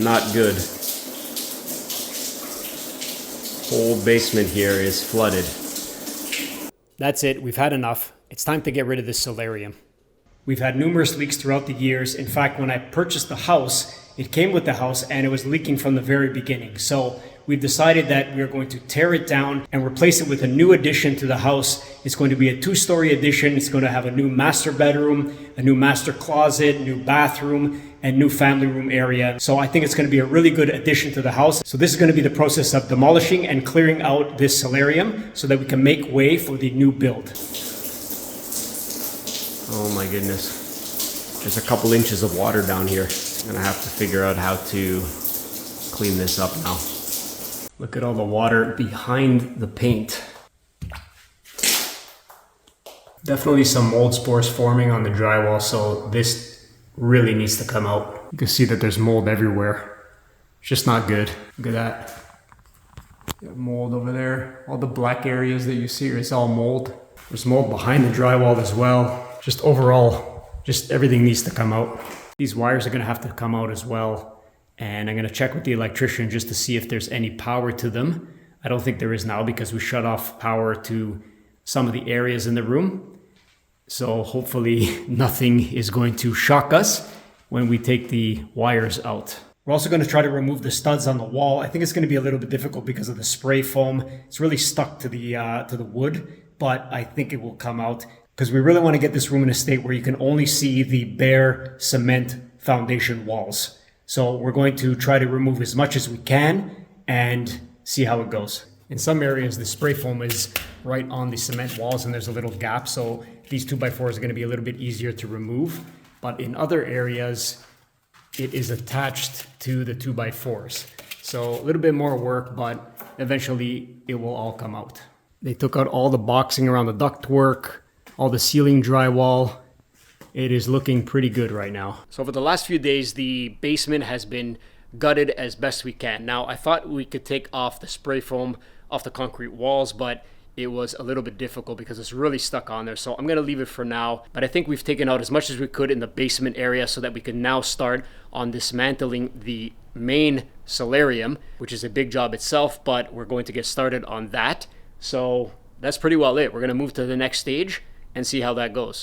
not good. Whole basement here is flooded. That's it. We've had enough. It's time to get rid of this solarium. We've had numerous leaks throughout the years. In fact, when I purchased the house, it came with the house and it was leaking from the very beginning. So we've decided that we are going to tear it down and replace it with a new addition to the house. It's going to be a 2-story addition. It's going to have a new master bedroom, a new master closet, new bathroom, and new family room area. So I think it's going to be a really good addition to the house. So this is going to be the process of demolishing and clearing out this solarium so that we can make way for the new build. Oh my goodness. There's a couple inches of water down here. I'm gonna have to figure out how to clean this up now. Look at all the water behind the paint. Definitely some mold spores forming on the drywall, so this really needs to come out. You can see that there's mold everywhere. It's just not good. Look at that. You have mold over there. All the black areas that you see is all mold. There's mold behind the drywall as well. Just overall, just everything needs to come out. These wires are gonna have to come out as well. And I'm gonna check with the electrician just to see if there's any power to them. I don't think there is now because we shut off power to some of the areas in the room. So hopefully nothing is going to shock us when we take the wires out. We're also going to try to remove the studs on the wall. I think it's going to be a little bit difficult because of the spray foam. It's really stuck to the wood, but I think it will come out because we really want to get this room in a state where you can only see the bare cement foundation walls. So we're going to try to remove as much as we can and see how it goes. In some areas, the spray foam is right on the cement walls and there's a little gap. So these 2x4s are going to be a little bit easier to remove. But in other areas, it is attached to the 2x4s. So a little bit more work, but eventually it will all come out. They took out all the boxing around the ductwork, all the ceiling drywall. It is looking pretty good right now. So for the last few days, the basement has been gutted as best we can. Now, I thought we could take off the spray foam off the concrete walls, but it was a little bit difficult because it's really stuck on there. So I'm gonna leave it for now. But I think we've taken out as much as we could in the basement area so that we can now start on dismantling the main solarium, which is a big job itself, but we're going to get started on that. So that's pretty well it. We're gonna move to the next stage and see how that goes.